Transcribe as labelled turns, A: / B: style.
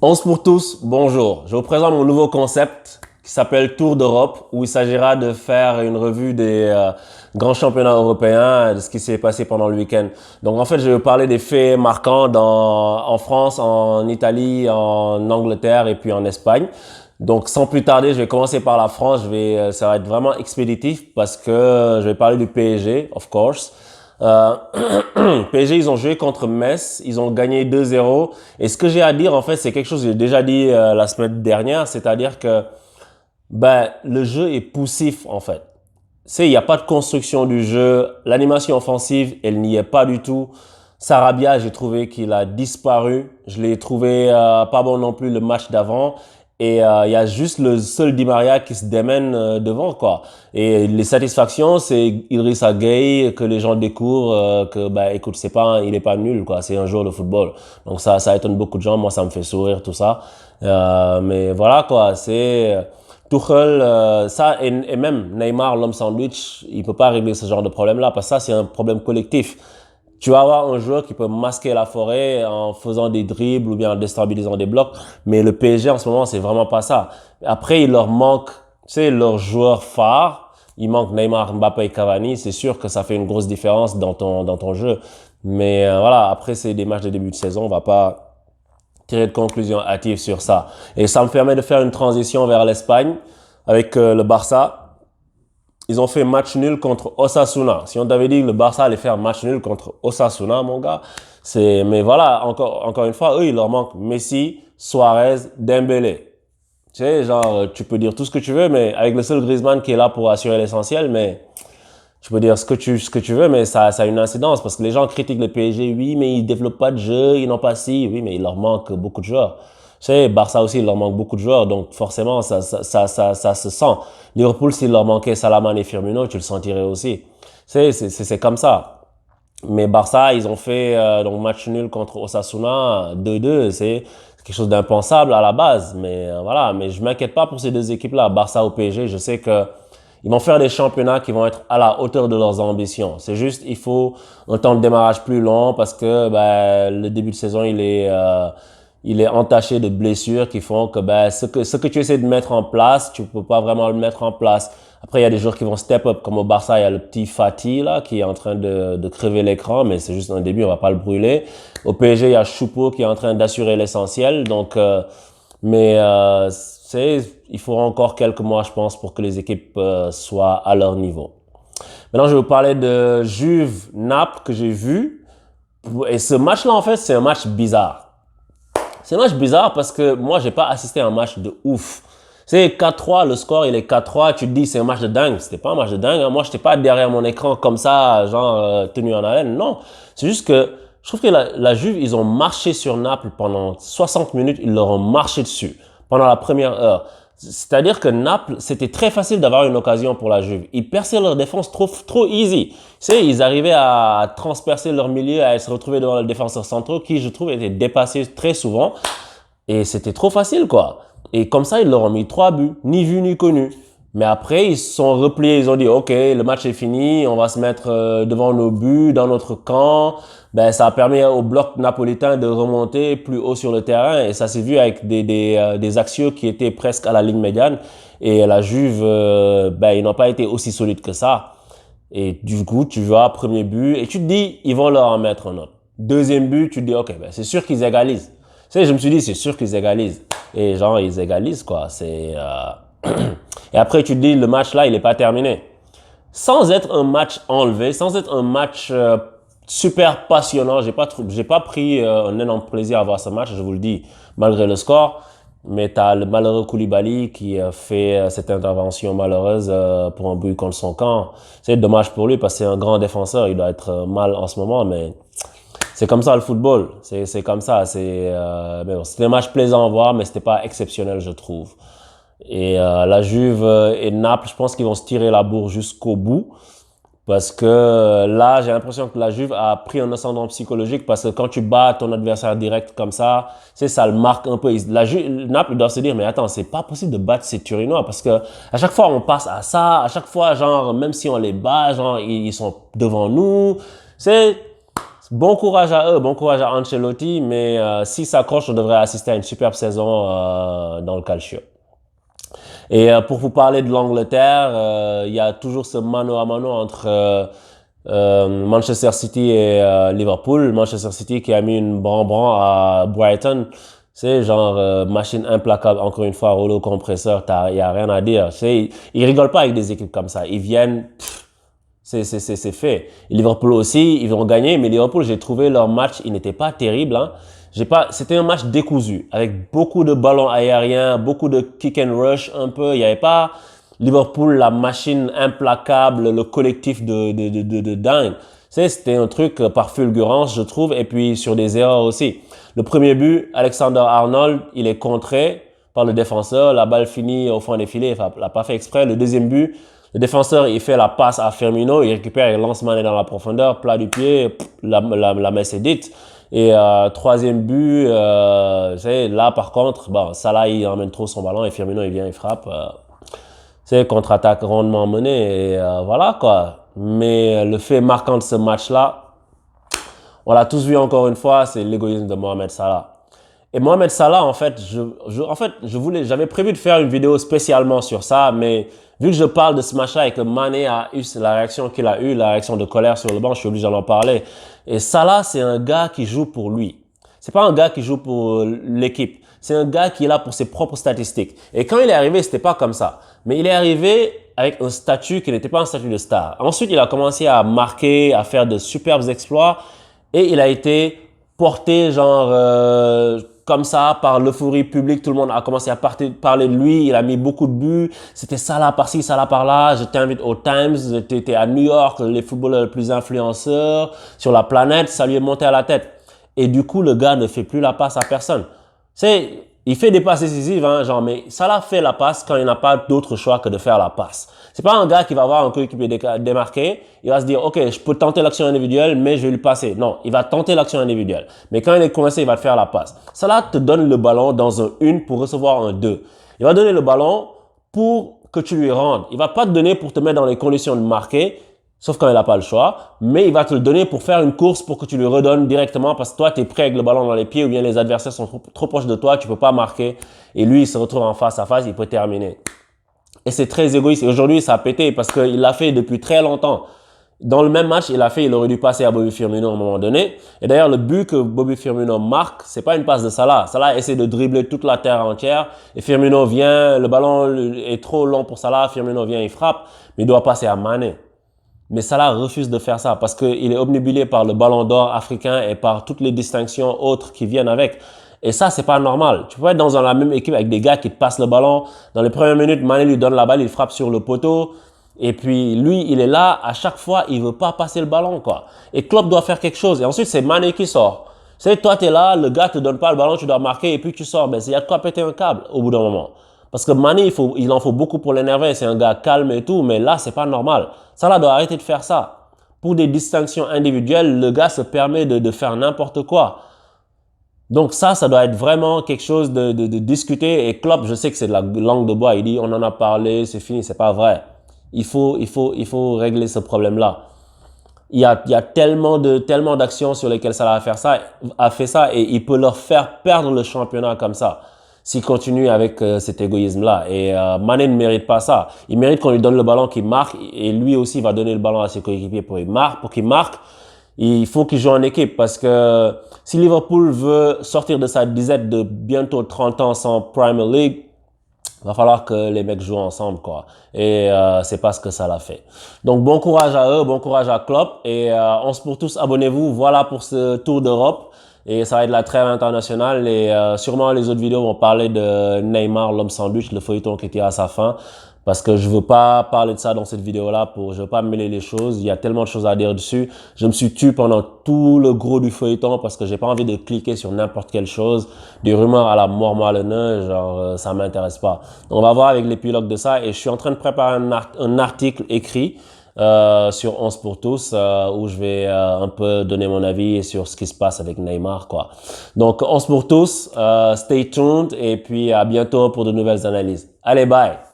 A: 11 pour tous, bonjour. Je vous présente mon nouveau concept qui s'appelle Tour d'Europe, où il s'agira de faire une revue des grands championnats européens, de ce qui s'est passé pendant le week-end. Donc en fait, je vais vous parler des faits marquants en France, en Italie, en Angleterre et puis en Espagne. Donc sans plus tarder, je vais commencer par la France. Ça va être vraiment expéditif parce que je vais parler du PSG, of course. Euh, PSG, ils ont joué contre Metz, ils ont gagné 2-0. Et ce que j'ai à dire, en fait, c'est quelque chose que j'ai déjà dit la semaine dernière, c'est-à-dire que le jeu est poussif, en fait. Il n'y a pas de construction du jeu. L'animation offensive, elle n'y est pas du tout. Sarabia, j'ai trouvé qu'il a disparu. Je l'ai trouvé pas bon non plus le match d'avant. Et il y a juste le seul Di Maria qui se démène devant, quoi. Et les satisfactions, c'est Idrissa Gueye que les gens découvrent écoute, il est pas nul, quoi. C'est un joueur de football. Donc ça étonne beaucoup de gens. Moi, ça me fait sourire tout ça. Mais voilà, quoi. Tuchel, et même Neymar, l'homme sandwich, il peut pas régler ce genre de problème-là parce que ça, c'est un problème collectif. Tu vas avoir un joueur qui peut masquer la forêt en faisant des dribbles ou bien en déstabilisant des blocs, mais le PSG en ce moment, c'est vraiment pas ça. Après, il leur manque, leurs joueurs phares. Il manque Neymar, Mbappé et Cavani. C'est sûr que ça fait une grosse différence dans ton jeu. Mais voilà, après, c'est des matchs de début de saison. On va pas tirer de conclusions hâtives sur ça. Et ça me permet de faire une transition vers l'Espagne avec le Barça. Ils ont fait match nul contre Osasuna. Si on t'avait dit que le Barça allait faire match nul contre Osasuna, mon gars, mais voilà, encore une fois, eux, il leur manque Messi, Suarez, Dembélé. Tu sais, genre, tu peux dire tout ce que tu veux, mais avec le seul Griezmann qui est là pour assurer l'essentiel, mais tu peux dire ce que tu veux, mais ça a une incidence parce que les gens critiquent le PSG. Oui, mais ils développent pas de jeu, ils n'ont pas si. Oui, mais il leur manque beaucoup de joueurs. Tu sais, Barça aussi, il leur manque beaucoup de joueurs, donc forcément, ça se sent. Liverpool, s'il leur manquait Salaman et Firmino, tu le sentirais aussi. C'est comme ça. Mais Barça, ils ont fait donc match nul contre Osasuna, 2-2, c'est quelque chose d'impensable à la base. Mais voilà, mais je m'inquiète pas pour ces deux équipes-là, Barça ou PSG. Je sais que ils vont faire des championnats qui vont être à la hauteur de leurs ambitions. C'est juste, il faut un temps de démarrage plus long parce que le début de saison, il est entaché de blessures qui font que ce que tu essaies de mettre en place, tu peux pas vraiment le mettre en place. Après, il y a des joueurs qui vont step up, comme au Barça, il y a le petit Fati là qui est en train de crever l'écran, mais c'est juste un début, on va pas le brûler. Au PSG, il y a Choupo qui est en train d'assurer l'essentiel, donc il faudra encore quelques mois, je pense, pour que les équipes soient à leur niveau. Maintenant, je vais vous parler de Juve-Naples que j'ai vu. Et ce match-là, en fait, c'est un match bizarre. C'est un match bizarre parce que moi, j'ai pas assisté à un match de ouf. C'est 4-3, le score, il est 4-3. Tu te dis, c'est un match de dingue. C'était pas un match de dingue. Hein. Moi, j'étais pas derrière mon écran comme ça, genre tenu en haleine. Non, c'est juste que je trouve que la Juve, ils ont marché sur Naples pendant 60 minutes. Ils leur ont marché dessus pendant la première heure. C'est-à-dire que Naples, c'était très facile d'avoir une occasion pour la Juve. Ils perçaient leur défense trop easy. Ils arrivaient à transpercer leur milieu, à se retrouver devant le défenseur central qui, je trouve, était dépassé très souvent. Et c'était trop facile, quoi. Et comme ça, ils leur ont mis 3 buts, ni vu ni connu. Mais après, ils se sont repliés, ils ont dit, OK, le match est fini, on va se mettre devant nos buts, dans notre camp. Ça a permis au bloc napolitain de remonter plus haut sur le terrain et ça s'est vu avec des axiaux qui étaient presque à la ligne médiane. Et la Juve, ils n'ont pas été aussi solides que ça. Et du coup, tu vois, premier but, et tu te dis, ils vont leur en mettre un autre. Deuxième but, tu te dis, OK, c'est sûr qu'ils égalisent. Je me suis dit, c'est sûr qu'ils égalisent. Et genre, ils égalisent, quoi. Et après, tu te dis, le match là, il est pas terminé. Sans être un match enlevé, sans être un match super passionnant, j'ai pas pris un énorme plaisir à voir ce match, je vous le dis, malgré le score. Mais t'as le malheureux Koulibaly qui a fait cette intervention malheureuse pour un but contre son camp. C'est dommage pour lui parce que c'est un grand défenseur, il doit être mal en ce moment, mais c'est comme ça le football. C'est comme ça. Mais bon, c'était un match plaisant à voir, mais c'était pas exceptionnel, je trouve. Et la Juve et Naples, je pense qu'ils vont se tirer la bourre jusqu'au bout. Parce que là, j'ai l'impression que la Juve a pris un ascendant psychologique parce que quand tu bats ton adversaire direct comme ça, ça le marque un peu. Naples doit se dire, mais attends, c'est pas possible de battre ces Turinois parce que à chaque fois on passe à ça, à chaque fois, genre, même si on les bat, genre, ils sont devant nous. Bon courage à eux, bon courage à Ancelotti, mais s'ils s'accrochent, on devrait assister à une superbe saison dans le Calcio. Et pour vous parler de l'Angleterre, il y a toujours ce mano à mano entre Manchester City et Liverpool. Manchester City qui a mis une bran-bran à Brighton. C'est genre machine implacable, encore une fois, rouleau compresseur, y a rien à dire. Ils rigolent pas avec des équipes comme ça. Ils viennent, c'est fait. Et Liverpool aussi, ils vont gagner, mais Liverpool, j'ai trouvé leur match, il n'était pas terrible. Hein. C'était un match décousu, avec beaucoup de ballons aériens, beaucoup de kick and rush un peu. Il n'y avait pas Liverpool, la machine implacable, le collectif de dingue. C'était un truc par fulgurance, je trouve, et puis sur des erreurs aussi. Le premier but, Alexander-Arnold, il est contré par le défenseur. La balle finit au fond des filets, il l'a pas fait exprès. Le deuxième but, le défenseur, il fait la passe à Firmino, il récupère, il lance Mané dans la profondeur, plat du pied, la messe est dite. Et troisième but, là par contre, bon, Salah il emmène trop son ballon et Firmino il vient, il frappe. C'est contre-attaque rondement menée et voilà quoi. Mais le fait marquant de ce match-là, on l'a tous vu encore une fois, c'est l'égoïsme de Mohamed Salah. Et Mohamed Salah, en fait, j'avais prévu de faire une vidéo spécialement sur ça, mais vu que je parle de ce match-là et que Mané a eu la réaction qu'il a eue, la réaction de colère sur le banc, je suis obligé d'en parler. Et Salah, c'est un gars qui joue pour lui. C'est pas un gars qui joue pour l'équipe. C'est un gars qui est là pour ses propres statistiques. Et quand il est arrivé, c'était pas comme ça. Mais il est arrivé avec un statut qui n'était pas un statut de star. Ensuite, il a commencé à marquer, à faire de superbes exploits. Et il a été porté genre comme ça par l'euphorie publique. Tout le monde a commencé à parler de lui. Il a mis beaucoup de buts. C'était ça là par-ci, ça là par-là. Je t'invite au Times. J'étais à New York, les footballeurs les plus influenceurs sur la planète. Ça lui est monté à la tête. Et du coup, le gars ne fait plus la passe à personne. Il fait des passes décisives, hein, genre, mais Salah fait la passe quand il n'a pas d'autre choix que de faire la passe. C'est pas un gars qui va avoir un coéquipier démarqué, il va se dire, ok, je peux tenter l'action individuelle, mais je vais lui passer. Non, il va tenter l'action individuelle. Mais quand il est coincé, il va te faire la passe. Salah te donne le ballon dans un 1 pour recevoir un 2. Il va donner le ballon pour que tu lui rendes. Il va pas te donner pour te mettre dans les conditions de marquer, sauf quand il n'a pas le choix, mais il va te le donner pour faire une course pour que tu lui redonnes directement parce que toi, tu es prêt avec le ballon dans les pieds ou bien les adversaires sont trop proches de toi, tu peux pas marquer et lui, il se retrouve en face à face, il peut terminer. Et c'est très égoïste. Et aujourd'hui, ça a pété parce qu'il l'a fait depuis très longtemps. Dans le même match, il aurait dû passer à Bobby Firmino à un moment donné. Et d'ailleurs, le but que Bobby Firmino marque, c'est pas une passe de Salah. Salah essaie de dribbler toute la terre entière et Firmino vient, le ballon est trop long pour Salah, Firmino vient, il frappe, mais il doit passer à Mané. Mais Salah refuse de faire ça parce qu'il est obnubilé par le ballon d'or africain et par toutes les distinctions autres qui viennent avec. Et ça, c'est pas normal. Tu peux être dans la même équipe avec des gars qui te passent le ballon. Dans les premières minutes, Mané lui donne la balle, il frappe sur le poteau. Et puis, lui, il est là, à chaque fois, il veut pas passer le ballon, quoi. Et Klopp doit faire quelque chose. Et ensuite, c'est Mané qui sort. C'est toi, t'es là, le gars te donne pas le ballon, tu dois marquer et puis tu sors. Ben, il y a de quoi péter un câble au bout d'un moment. Parce que Mané, il en faut beaucoup pour l'énerver. C'est un gars calme et tout, mais là, c'est pas normal. Salah doit arrêter de faire ça. Pour des distinctions individuelles, le gars se permet de faire n'importe quoi. Donc ça doit être vraiment quelque chose de discuter. Et Klopp, je sais que c'est de la langue de bois. Il dit, on en a parlé, c'est fini, c'est pas vrai. Il faut régler ce problème-là. Il y a tellement d'actions sur lesquelles Salah a fait ça et il peut leur faire perdre le championnat comme ça. S'il continue avec cet égoïsme-là. Et Mané ne mérite pas ça. Il mérite qu'on lui donne le ballon qu'il marque et lui aussi va donner le ballon à ses coéquipiers pour qu'il marque. Il faut qu'il joue en équipe parce que si Liverpool veut sortir de sa disette de bientôt 30 ans sans Premier League, il va falloir que les mecs jouent ensemble, quoi. Et c'est pas ce que ça l'a fait. Donc bon courage à eux, bon courage à Klopp et on se pour tous, abonnez-vous. Voilà pour ce tour d'Europe. Et ça va être la trêve internationale et sûrement les autres vidéos vont parler de Neymar, l'homme sandwich, le feuilleton qui était à sa fin. Parce que je veux pas parler de ça dans cette vidéo-là, je veux pas mêler les choses. Il y a tellement de choses à dire dessus. Je me suis tué pendant tout le gros du feuilleton parce que j'ai pas envie de cliquer sur n'importe quelle chose. Des rumeurs à la mort moelleux, genre ça m'intéresse pas. Donc, on va voir avec l'épilogue de ça et je suis en train de préparer un article écrit sur 11 pour tous où je vais un peu donner mon avis sur ce qui se passe avec Neymar, quoi. Donc 11 pour tous, stay tuned et puis à bientôt pour de nouvelles analyses. Allez, bye!